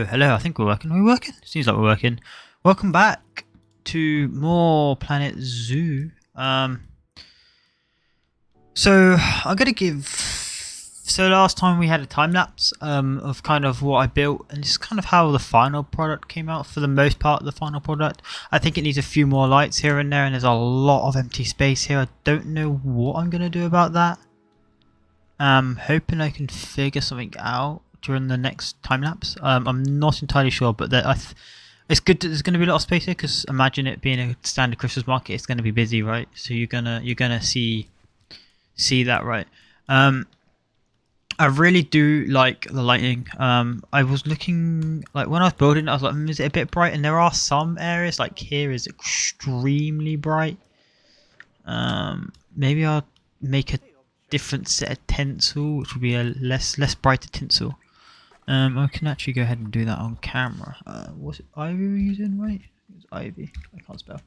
Hello. I think we're working. Are we working? Seems like we're working. Welcome back to more Planet Zoo. So I'm gonna give. So last time we had a time lapse of kind of what I built and just kind of how the final product came out. For the most part, the final product. I think it needs a few more lights here and there, and there's a lot of empty space here. I don't know what I'm gonna do about that. Hoping I can figure something out during the next time lapse. I'm not entirely sure, but it's good that there's going to be a lot of space here, because imagine it being a standard Christmas market. It's going to be busy, right? So you're gonna see that, right? I really do like the lighting. I was looking, like when I was building it, I was like, is it a bit bright? And there are some areas, like here is extremely bright. Maybe I'll make a different set of tinsel, which will be a less brighter tinsel. I can actually go ahead and do that on camera. Was it Ivy we were using, right? It was Ivy. I can't spell.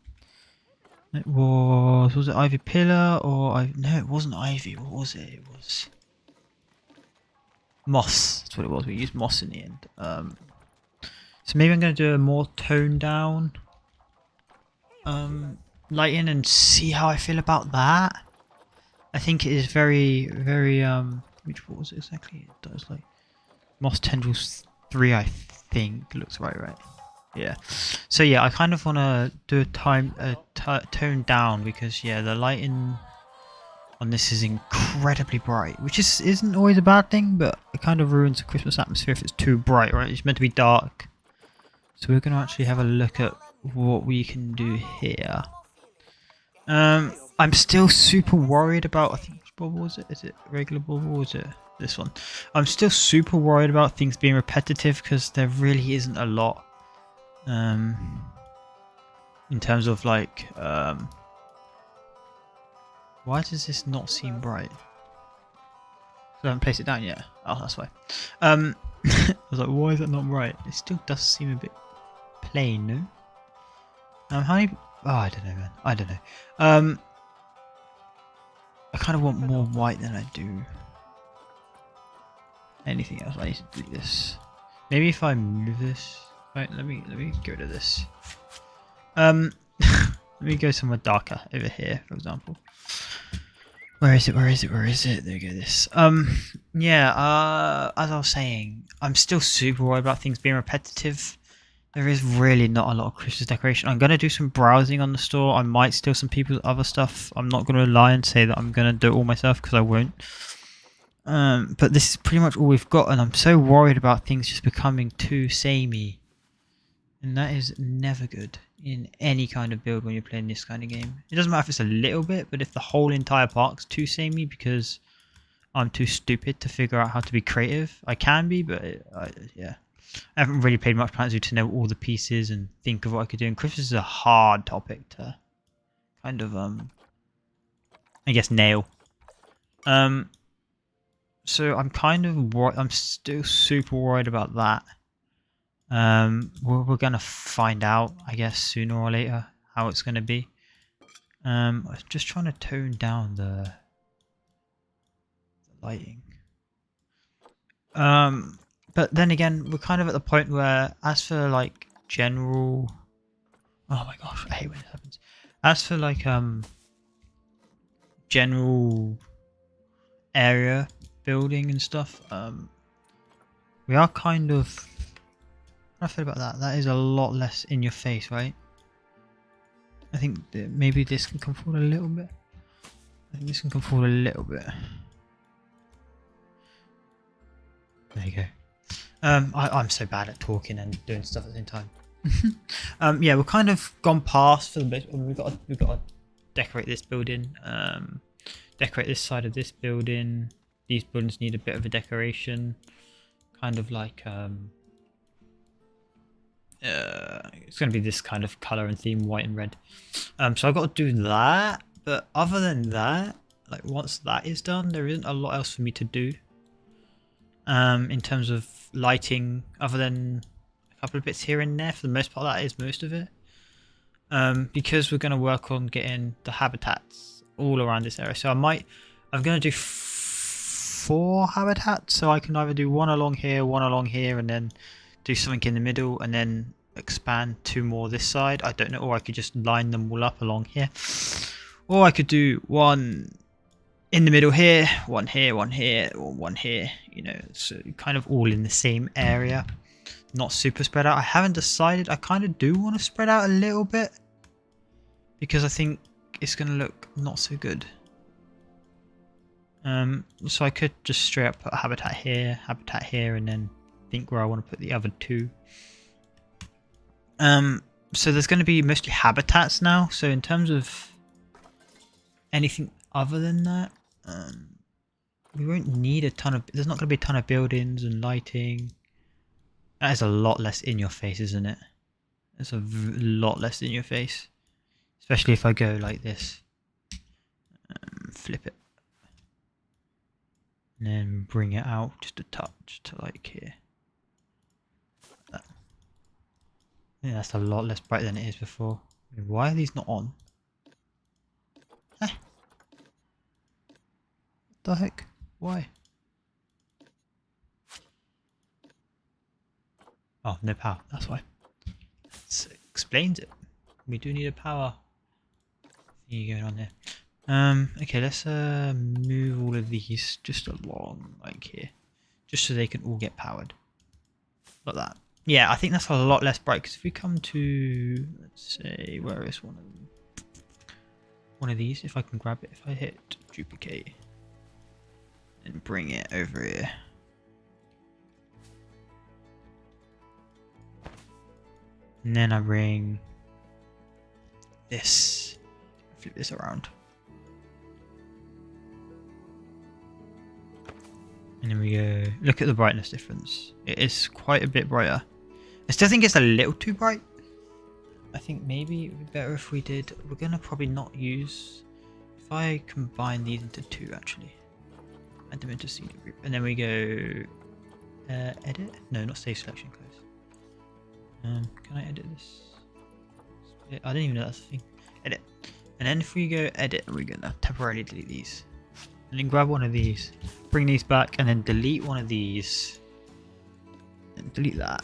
It was it Ivy Pillar or no, it wasn't Ivy. What was it? It was Moss. That's what it was. We used Moss in the end. So maybe I'm going to do a more toned down lighting and see how I feel about that. I think it is very which what was it exactly? It does like Moss Tendrils 3, I think. Looks right. Yeah. So yeah, I kind of want to do a tone down, because yeah, the lighting on this is incredibly bright, which isn't always a bad thing, but it kind of ruins the Christmas atmosphere if it's too bright, right? It's meant to be dark. So we're going to actually have a look at what we can do here. I'm still super worried about, I think, which bubble was it? Is it regular bubble or is it this one? I'm still super worried about things being repetitive, because there really isn't a lot in terms of like why does this not seem bright? I haven't placed it down yet. Oh, that's why. I was like, why is that not bright? It still does seem a bit plain, no? How many? Oh, I don't know, man. I don't know. I kind of want more white than I do anything else. I need to delete this. Maybe if I move this. Right, let me get rid of this. Let me go somewhere darker over here, for example. Where is it? There we go. This. Yeah. As I was saying, I'm still super worried about things being repetitive. There is really not a lot of Christmas decoration. I'm going to do some browsing on the store. I might steal some people's other stuff. I'm not going to lie and say that I'm going to do it all myself, because I won't. But this is pretty much all we've got, and I'm so worried about things just becoming too samey. And that is never good in any kind of build when you're playing this kind of game. It doesn't matter if it's a little bit, but if the whole entire park's too samey because I'm too stupid to figure out how to be creative. I can be, but yeah. I haven't really played much PlanZoo to know all the pieces and think of what I could do. And Christmas is a hard topic to kind of, I guess, nail. So I'm kind of I'm still super worried about that. We're gonna find out, I guess, sooner or later how it's gonna be. I was just trying to tone down the lighting. But then again, we're kind of at the point where, as for like general, oh my gosh, I hate when this happens. As for like general area building and stuff, we are kind of. How do I feel about that? That is a lot less in your face, right? I think that maybe this can come forward a little bit. I think this can come forward a little bit. There you go. I'm so bad at talking and doing stuff at the same time. Yeah, we're kind of gone past for the bit. We've got to decorate this building. Decorate this side of this building. These buildings need a bit of a decoration. Kind of like it's going to be this kind of color and theme, white and red. So I've got to do that. But other than that, like once that is done, there isn't a lot else for me to do. In terms of lighting, other than a couple of bits here and there. For the most part, that is most of it. Because we're going to work on getting the habitats all around this area. So I'm going to do 4 habitats. So I can either do one along here, and then do something in the middle, and then expand 2 more this side. I don't know, or I could just line them all up along here, or I could do 1 in the middle here, 1 here, 1 here, or 1 here. You know, so kind of all in the same area, not super spread out. I haven't decided. I kind of do want to spread out a little bit because I think it's going to look not so good. So I could just straight up put a habitat here, and then think where I want to put the other 2. So there's going to be mostly habitats now. So in terms of anything other than that, we won't need a ton of. There's not going to be a ton of buildings and lighting. That is a lot less in your face, isn't it? It's a lot less in your face, especially if I go like this. Flip it. And then bring it out just a touch to like here. Yeah, that's a lot less bright than it is before. Why are these not on? What the heck? Why? Oh, no power. That's why. That explains it. We do need a power thingy going on there. Okay, let's move all of these just along like here, just so they can all get powered, like that. Yeah, I think that's a lot less bright, because if we come to, let's say, where is one of them? One of these, if I can grab it, if I hit duplicate and bring it over here. And then I bring this, flip this around. And then we go, look at the brightness difference. It is quite a bit brighter. I still think it's a little too bright. I think maybe it would be better if we did, we're going to probably not use, if I combine these into 2 actually. Add them into scenery group. And then we go, edit? No, not save selection, close. Can I edit this? I didn't even know that's a thing. Edit. And then if we go edit, we're going to temporarily delete these. And then grab one of these, bring these back, and then delete one of these. And delete that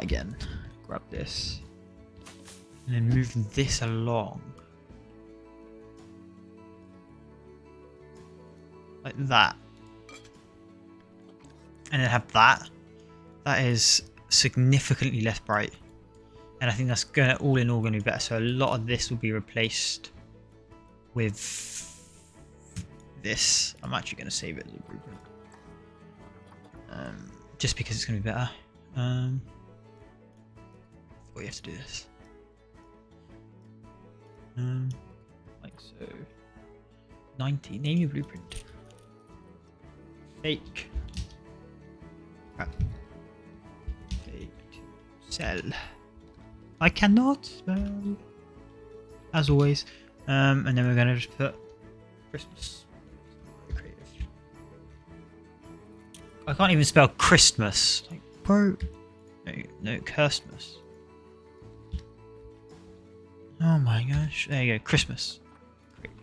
again. Grab this. And then move this along. Like that. And then have that. That is significantly less bright. And I think that's gonna all in all gonna be better. So a lot of this will be replaced with this. I'm actually going to save it as a blueprint, just because it's going to be better. We have to do this, like so. 90. Name your blueprint. Fake. Crap. Fake. Sell. I cannot spell. As always. And then we're going to just put Christmas. I can't even spell Christmas. Like, bro. No, Christmas. Oh my gosh. There you go. Christmas. Great.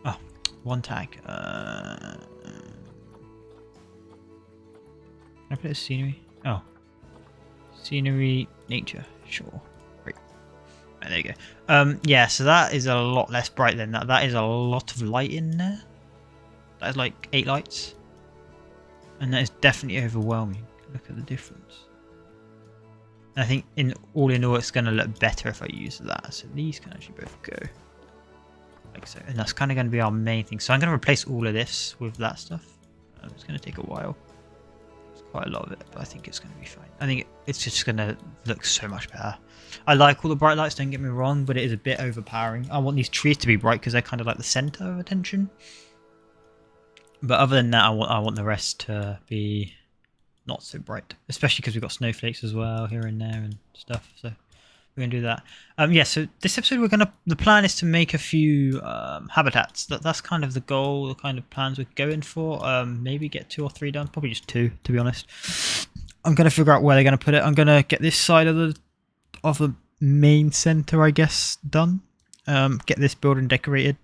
Oh, 1 tag. Can I put a scenery? Oh. Scenery, nature. Sure. Great. Right, there you go. Yeah, so that is a lot less bright than that. That is a lot of light in there. That is like 8 lights. And that is definitely overwhelming. Look at the difference. And I think in all, it's going to look better if I use that. So these can actually both go like so. And that's kind of going to be our main thing. So I'm going to replace all of this with that stuff. It's going to take a while. It's quite a lot of it, but I think it's going to be fine. I think it's just going to look so much better. I like all the bright lights, don't get me wrong, but it is a bit overpowering. I want these trees to be bright because they're kind of like the center of attention. But other than that, I want the rest to be not so bright, especially because we've got snowflakes as well here and there and stuff. So we're gonna do that. Yeah. So this episode, the plan is to make a few habitats. That's kind of the goal, the kind of plans we're going for. Maybe get 2 or 3 done. Probably just 2, to be honest. I'm gonna figure out where they're gonna put it. I'm gonna get this side of the the main center, I guess, done. Get this building decorated.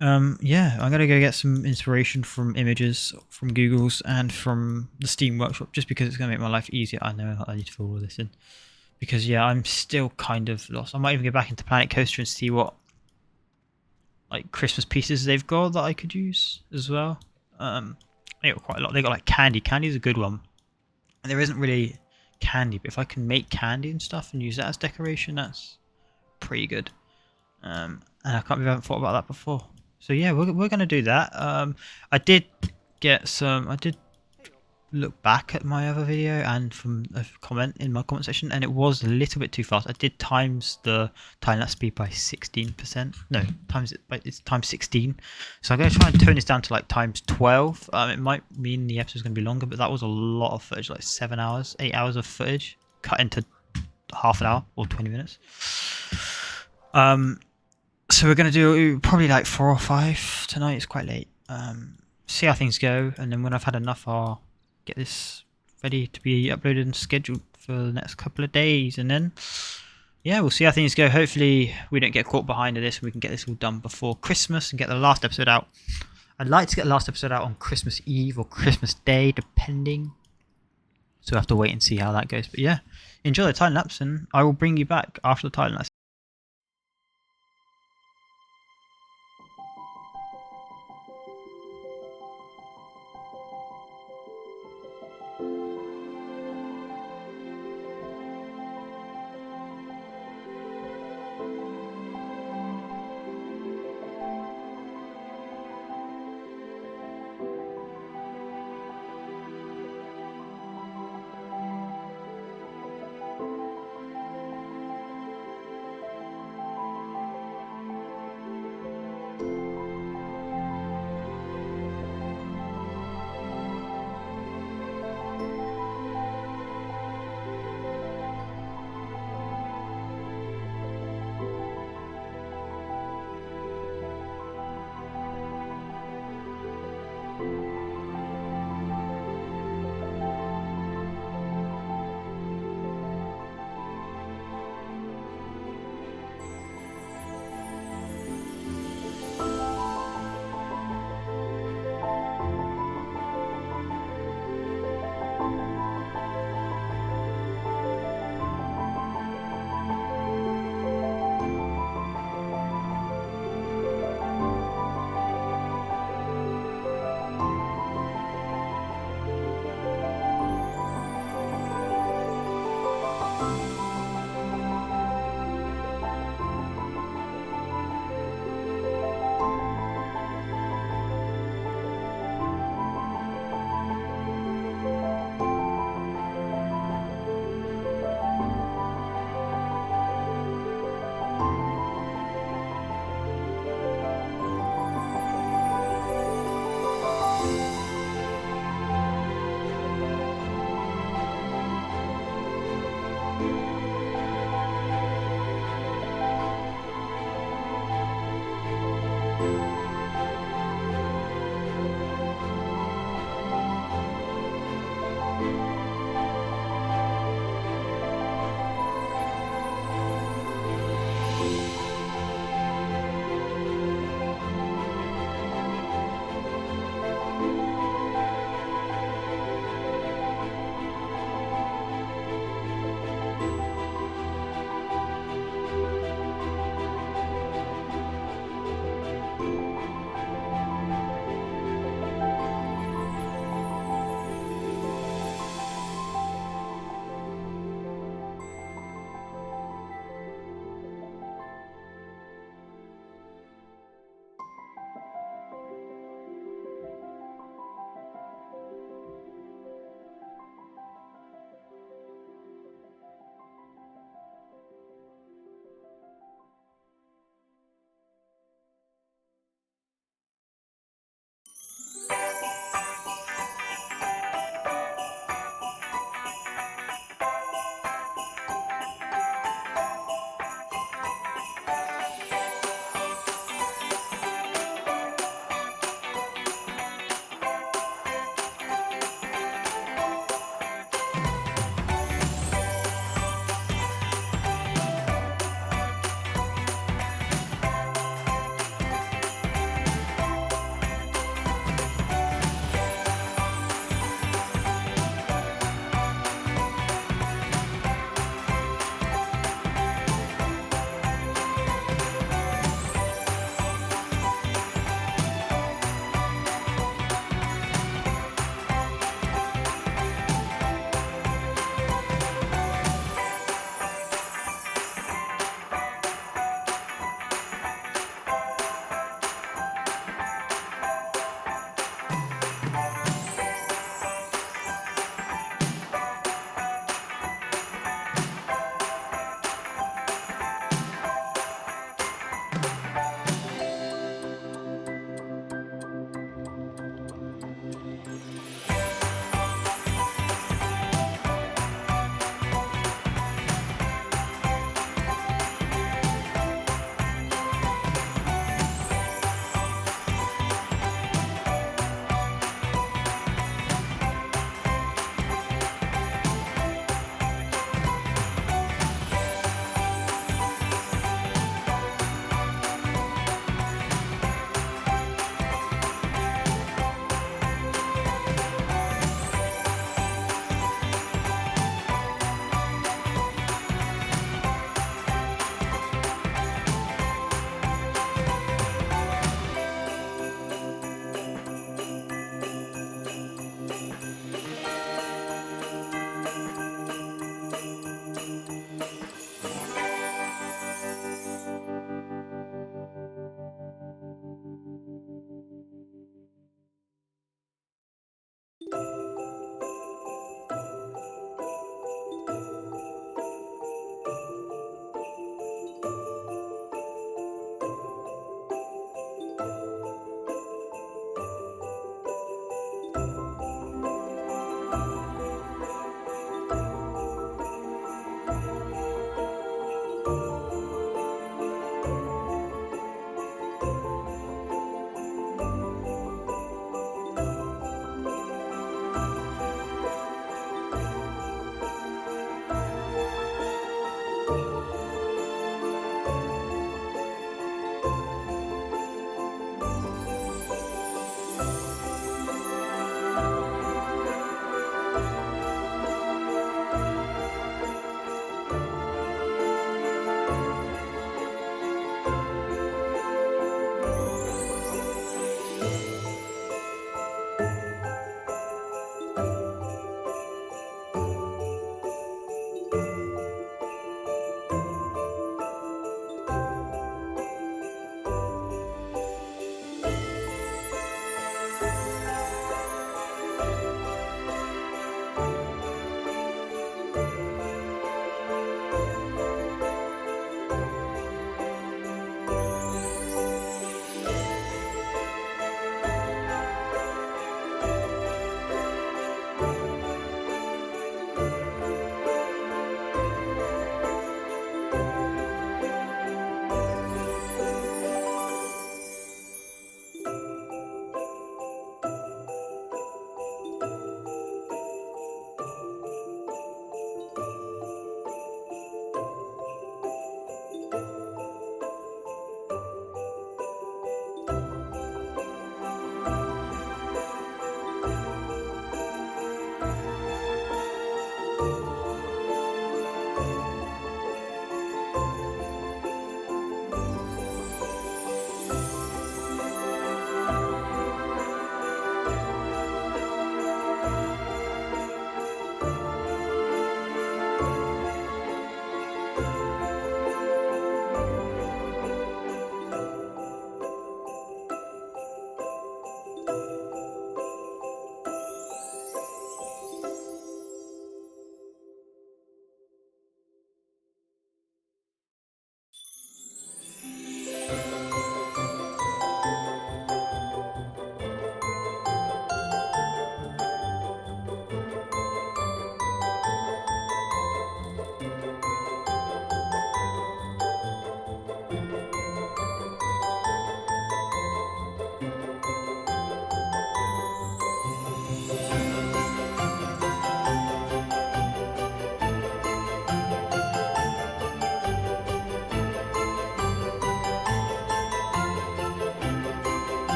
Yeah, I'm gonna go get some inspiration from images from Google's and from the Steam Workshop, just because it's gonna make my life easier. I know I need to fill all this in because yeah, I'm still kind of lost. I might even go back into Planet Coaster and see what like Christmas pieces they've got that I could use as well. They got quite a lot. They got like candy. Candy's a good one. And there isn't really candy, but if I can make candy and stuff and use that as decoration, that's pretty good. And I can't believe I haven't thought about that before. So yeah, we're gonna do that. I did get some. I did look back at my other video and from a comment in my comment section, and it was a little bit too fast. I did times the time lapse speed by 16%. No, times it by it's times 16. So I'm gonna try and tone this down to like times 12. It might mean the episode's gonna be longer, but that was a lot of footage, like 7 hours, 8 hours of footage cut into half an hour or 20 minutes. So we're gonna do probably like 4 or 5 tonight. It's quite late. See how things go, and then when I've had enough, I'll get this ready to be uploaded and scheduled for the next couple of days, and then yeah, we'll see how things go. Hopefully we don't get caught behind in this and we can get this all done before Christmas and get the last episode out. I'd like to get the last episode out on Christmas Eve or Christmas Day, depending. So we'll have to wait and see how that goes. But yeah, enjoy the time lapse, and I will bring you back after the time lapse.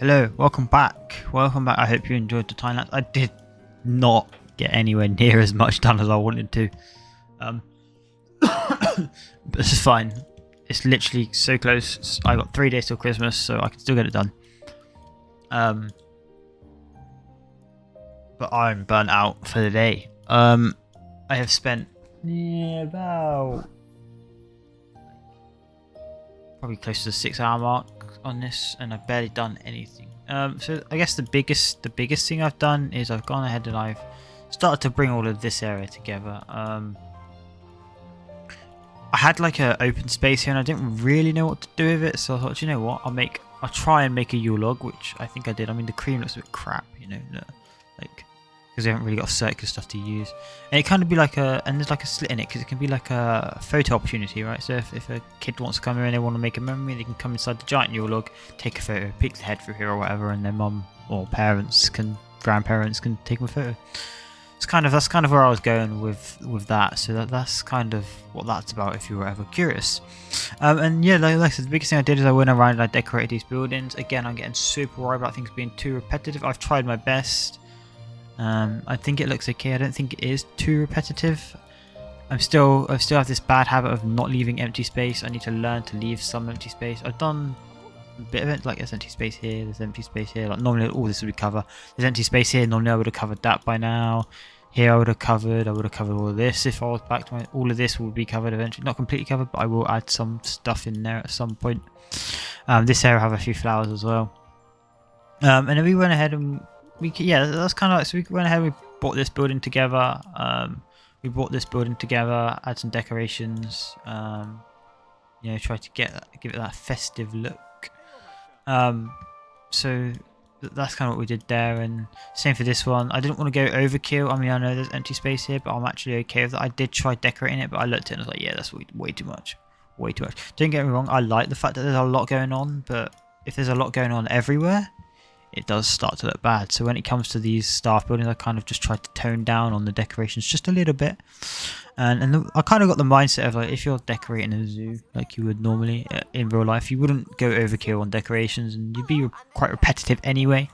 Hello, welcome back. Welcome back. I hope you enjoyed the time lapse. I did not get anywhere near as much done as I wanted to. But this is fine. It's literally so close. I got 3 days till Christmas, so I can still get it done. But I'm burnt out for the day. I have spent about probably close to the 6-hour mark on this, and I've barely done anything. So I guess the biggest thing I've done is I've gone ahead and I've started to bring all of this area together. I had like an open space here and I didn't really know what to do with it, so I thought, you know what, I'll try and make a Yule log, which I think I did. I mean, the cream looks a bit crap, you know, like, because they haven't really got circular stuff to use, and it kind of be like and there's like a slit in it because it can be like a photo opportunity, right? So if a kid wants to come here and they want to make a memory, they can come inside the giant Yule log, take a photo, pick the head through here or whatever, and their mum or grandparents can take them a photo. That's kind of where I was going with that. So that's kind of what that's about, if you were ever curious. And yeah, like I said, the biggest thing I did is I went around and I decorated these buildings. Again, I'm getting super worried about things being too repetitive. I've tried my best. I think it looks okay. I don't think it is too repetitive. I still have this bad habit of not leaving empty space. I need to learn to leave some empty space. I've done a bit of it, like there's empty space here, there's empty space here. Like normally all this would be covered. There's empty space here. Normally I would have covered that by now. Here I would have covered all of this. If I was back to all of this would be covered eventually. Not completely covered, but I will add some stuff in there at some point. This area will have a few flowers as well. And then we went ahead and that's kind of like, so we went ahead and we bought this building together. Add some decorations. You know, try to give it that festive look. So that's kind of what we did there, and same for this one. I didn't want to go overkill. I mean, I know there's empty space here, but I'm actually okay with that. I did try decorating it, but I looked at it and I was like, yeah, that's way too much. Don't get me wrong, I like the fact that there's a lot going on, but if there's a lot going on everywhere, it does start to look bad. So when it comes to these staff buildings, I kind of just tried to tone down on the decorations just a little bit. And I kind of got the mindset of, like, if you're decorating a zoo like you would normally in real life, you wouldn't go overkill on decorations, and you'd be quite repetitive anyway,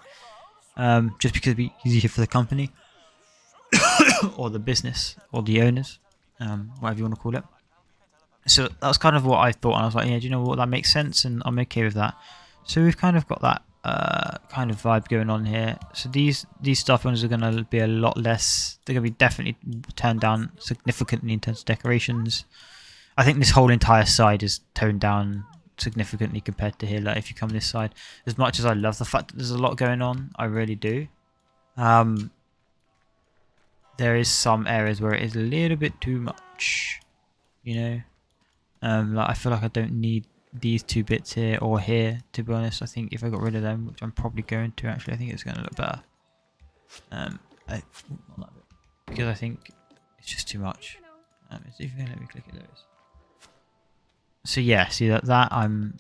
just because it'd be easier for the company or the business or the owners, whatever you want to call it. So that was kind of what I thought, and I was like, yeah, do you know what, that makes sense, and I'm okay with that. So we've kind of got that kind of vibe going on here. So these stuff ones are going to be a lot less. They're going to be definitely turned down significantly in terms of decorations. I think this whole entire side is toned down significantly compared to here. Like if you come this side, as much as I love the fact that there's a lot going on, I really do. There is some areas where it is a little bit too much, you know. Like I feel like I don't need these two bits here or here, to be honest. I think if I got rid of them, which I'm probably going to, actually, I think it's going to look better. Because I think it's just too much. It's even let me click it, there it is. So yeah, see that I'm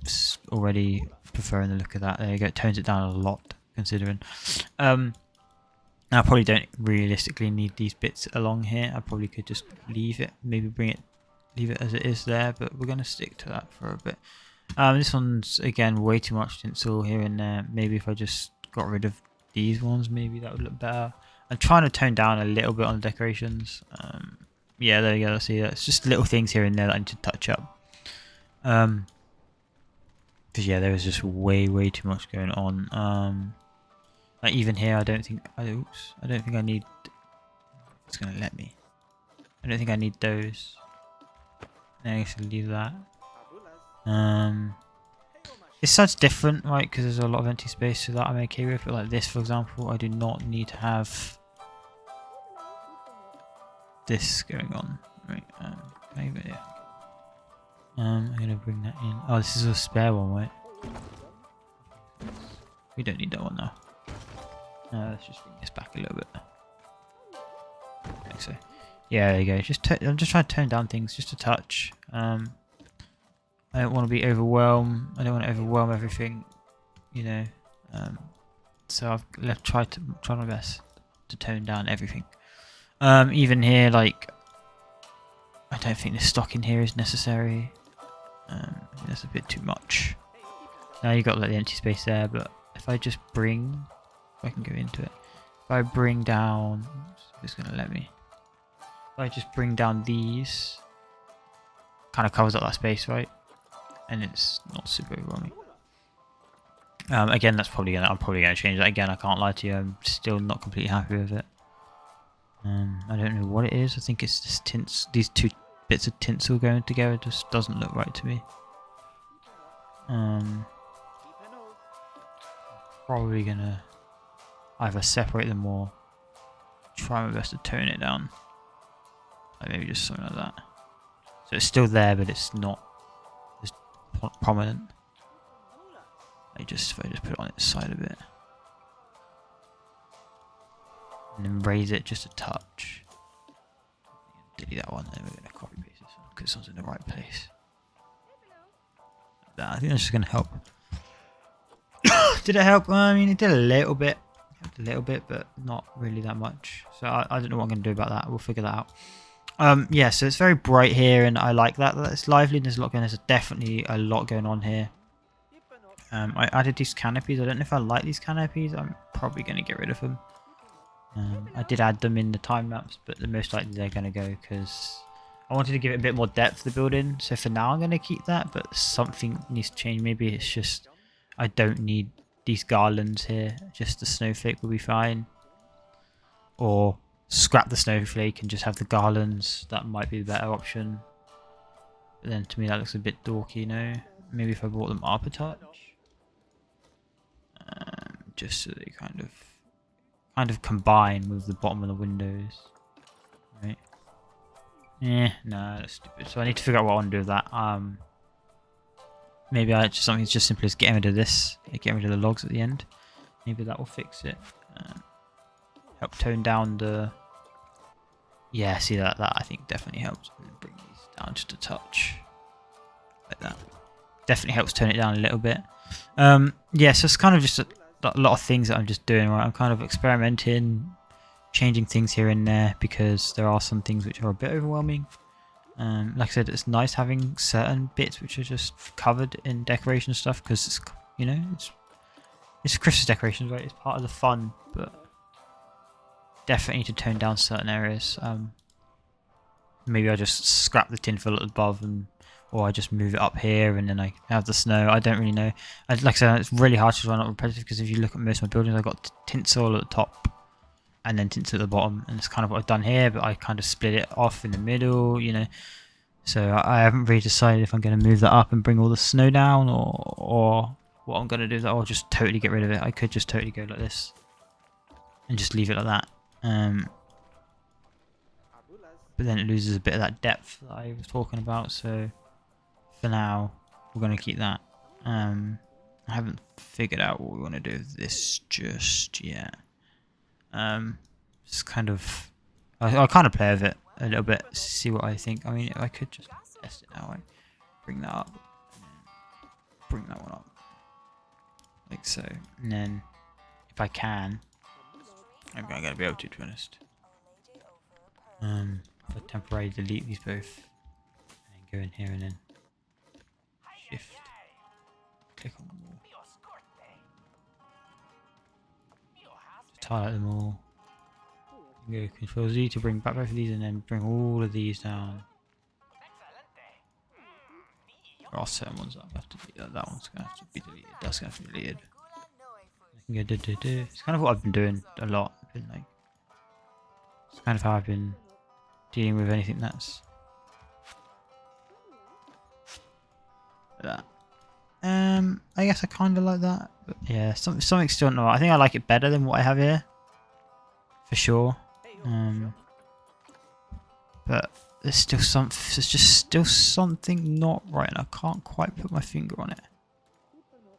already preferring the look of that. There you go, it tones it down a lot, considering. I probably don't realistically need these bits along here. I probably could just leave it, maybe leave it as it is there, but we're going to stick to that for a bit. This one's again way too much tinsel here and there. Maybe if I just got rid of these ones, maybe that would look better. I'm trying to tone down a little bit on the decorations. Yeah, there you go. See, it's just little things here and there that I need to touch up. Because yeah, there was just way too much going on. Like even here, I don't think I need. It's gonna let me. I don't think I need those. I guess I'll leave that. This side's different, right? Because there's a lot of empty space, so that I'm okay with. But like this, for example, I do not need to have this going on, right? Maybe yeah. I'm gonna bring that in. Oh, this is a spare one, right? We don't need that one now. Let's just bring this back a little bit. Like so. Yeah, there you go. I'm just trying to tone down things just a touch. I don't want to be overwhelmed. I don't want to overwhelm everything, you know. So I've tried my best to tone down everything. Even here, like, I don't think the stock in here is necessary. That's a bit too much. Now you got like the empty space there, but if I just bring, if I can go into it, if I bring down, it's going to let me. If I just bring down these, kind of covers up that space, right? And it's not super overwhelming. Again, that's probably gonna. I'm probably gonna change that again. I can't lie to you. I'm still not completely happy with it. I don't know what it is. I think it's this tints. These two bits of tinsel going together just doesn't look right to me. Probably gonna either separate them or try my best to tone it down. Like maybe just something like that. So it's still there, but it's not as prominent. If I just put it on its side a bit. And then raise it just a touch. Delete that one, then we're going to copy paste this one because this one's in the right place. I think that's just going to help. Did it help? I mean, it did a little bit. Helped a little bit, but not really that much. So I don't know what I'm going to do about that. We'll figure that out. Yeah, so it's very bright here, and I like that. It's lively, and there's a lot going on. There's definitely a lot going on here. I added these canopies. I don't know if I like these canopies. I'm probably going to get rid of them. I did add them in the time lapse, but the most likely they're going to go because I wanted to give it a bit more depth to the building. So for now, I'm going to keep that, but something needs to change. Maybe it's just I don't need these garlands here. Just the snowflake will be fine. Or scrap the snowflake and just have the garlands. That might be the better option. But then to me, that looks a bit dorky, you know. Maybe if I brought them up a touch. Just so they kind of combine with the bottom of the windows, right? No, that's stupid. So I need to figure out what I want to do with that. Maybe something as just simple as getting rid of this, getting rid of the logs at the end. Maybe that will fix it. Help tone down the. Yeah, see that I think definitely helps. Bring these down just a touch, like that. Definitely helps tone it down a little bit. Yeah, so it's kind of just a lot of things that I'm just doing, right? I'm kind of experimenting, changing things here and there because there are some things which are a bit overwhelming. Like I said, it's nice having certain bits which are just covered in decoration stuff because it's, you know, it's Christmas decorations, right? It's part of the fun, but definitely need to tone down certain areas. Maybe I just scrap the tinfoil above or I just move it up here and then I have the snow. I don't really know. Like I said, it's really hard to try not repetitive because if you look at most of my buildings, I've got tinsel at the top and then tinsel at the bottom, and it's kind of what I've done here, but I kind of split it off in the middle, you know. So I haven't really decided if I'm going to move that up and bring all the snow down or what I'm going to do, or just totally get rid of it. I could just totally go like this and just leave it like that. But then it loses a bit of that depth that I was talking about, so for now, we're going to keep that. I haven't figured out what we want to do with this just yet. Just kind of, I'll kind of play with it a little bit, see what I think. I mean, I could just test it now. Right? Bring that up, and then bring that one up, like so. And then, if I can, I'm going to be able to be honest. If I temporarily delete these both, and then go in here and then shift, click on them all, just highlight them all, and go Control Z to bring back both of these, and then bring all of these down. Or I'll set ones up. I have to delete that. That one's going to have to be deleted. That's going to have to be deleted. I can go It's kind of what I've been doing a lot. Been like, it's kind of how I've been dealing with anything that's that. I guess I kind of like that, but yeah, something still not. I think I like it better than what I have here, for sure. But there's just still something not right, and I can't quite put my finger on it.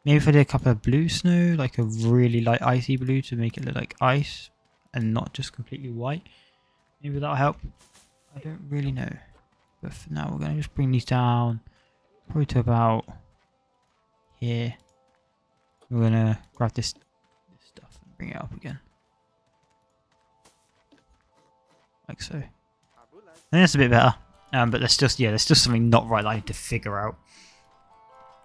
Maybe if I did a couple of blue snow, like a really light icy blue to make it look like ice, and not just completely white. Maybe that'll help. I don't really know. But for now, we're going to just bring these down, probably to about here. We're going to grab this stuff and bring it up again. Like so. I think that's a bit better. But there's still something not right that I need to figure out.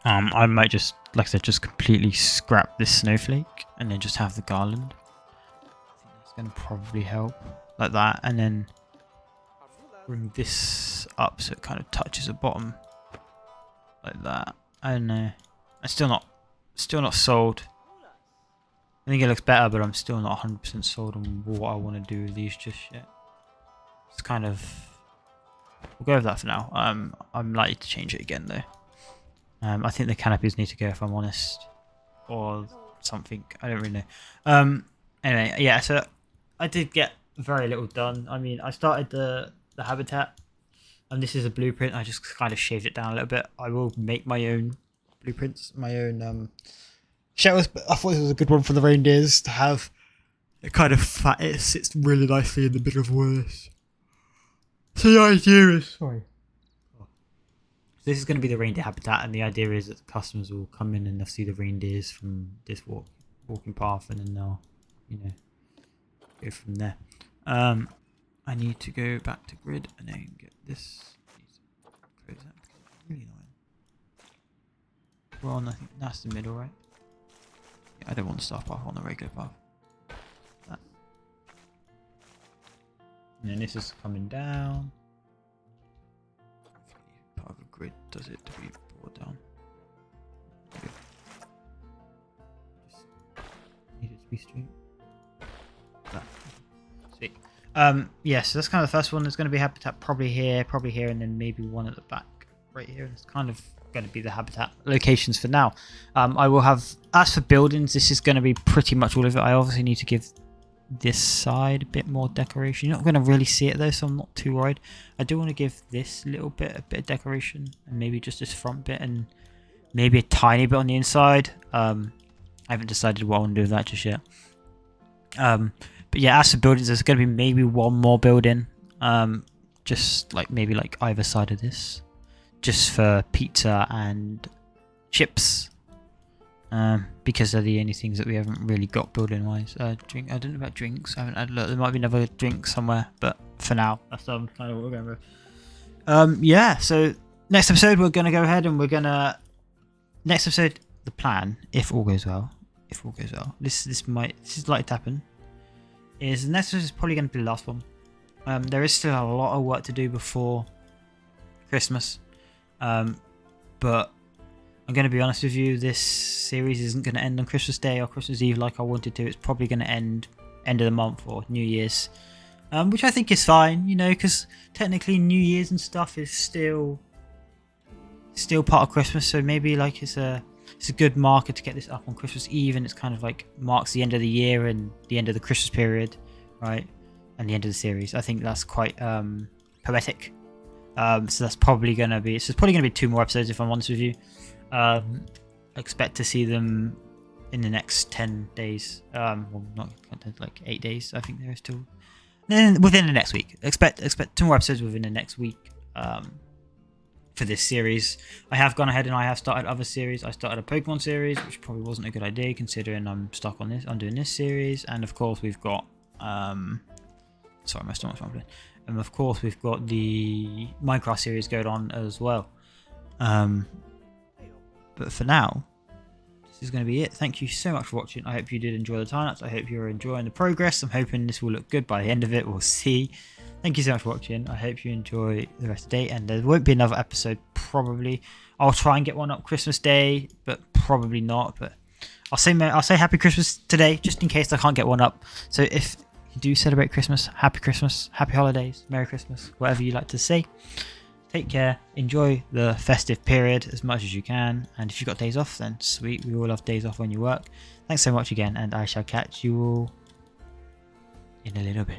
I might just like I said, just completely scrap this snowflake and then just have the garland. I think that's going to probably help, like that, and then bring this up so it kind of touches the bottom, like that. I don't know. I'm still not sold. I think it looks better, but I'm still not 100% sold on what I want to do with these just yet. It's kind of, we'll go with that for now. I'm likely to change it again though. I think the canopies need to go, if I'm honest, or something. I don't really know. Anyway, yeah. So I did get very little done. I mean, I started the habitat, and this is a blueprint. I just kind of shaved it down a little bit. I will make my own blueprints, my own shelters, but I thought this was a good one for the reindeers to have. It kind of fat. It sits really nicely in the middle of all this. So the idea is, sorry. So this is going to be the reindeer habitat, and the idea is that the customers will come in and they'll see the reindeers from this walking path, and then they'll, you know, go from there. I need to go back to grid and then get this. Close that because it's really annoying. We're on, I think that's the middle, right? Yeah, I don't want the staff path, I want the regular path. That. And then this is coming down. Part of the grid does it to be brought down. Good. Just need it to be straight. That. Sweet. Yeah, so that's kind of the first one. There's going to be habitat probably here, and then maybe one at the back right here. It's kind of going to be the habitat locations for now. I will have, as for buildings, this is going to be pretty much all of it. I obviously need to give this side a bit more decoration. You're not going to really see it though, so I'm not too worried. I do want to give this little bit a bit of decoration, and maybe just this front bit, and maybe a tiny bit on the inside. I haven't decided what I want to do with that just yet. But yeah, as for buildings, there's going to be maybe one more building, just like maybe like either side of this, just for pizza and chips, because they're the only things that we haven't really got building wise. Drink. I don't know about drinks. I haven't had a look. There might be another drink somewhere, but for now, that's kind of what we're going with. Yeah. So next episode, we're going to go ahead and we're going to next episode. The plan, if all goes well, this is likely to happen. Is the next one is probably going to be the last one. There is still a lot of work to do before Christmas, but I'm going to be honest with you, this series isn't going to end on Christmas Day or Christmas Eve like I wanted to. It's probably going to end of the month or New Year's, which I think is fine, you know, because technically New Year's and stuff is still part of Christmas, so maybe like it's a good marker to get this up on Christmas Eve, and it's kind of like marks the end of the year and the end of the Christmas period, right? And the end of the series. I think that's quite poetic. So that's probably going to be... So it's probably going to be 2 more episodes, if I'm honest with you. Expect to see them in the next 10 days. Well, not like 8 days. I think there is still... Then within the next week. Expect 2 more episodes within the next week. For this series, I have gone ahead and I have started other series. I started a Pokemon series, which probably wasn't a good idea considering I'm stuck on this. I'm doing this series, and of course we've got sorry, my stomach's rumbling. And of course we've got the Minecraft series going on as well. But for now, this is going to be it. Thank you so much for watching. I hope you did enjoy the time-lapse. I hope you're enjoying the progress. I'm hoping this will look good by the end of it. We'll see. Thank you so much for watching. I hope you enjoy the rest of the day, and there won't be another episode probably. I'll try and get one up Christmas Day, but probably not. But I'll say Happy Christmas today, just in case I can't get one up. So if you do celebrate Christmas, Happy Holidays, Merry Christmas, whatever you like to say. Take care, enjoy the festive period as much as you can, and if you've got days off, then sweet. We all have days off when you work. Thanks so much again, and I shall catch you all in a little bit.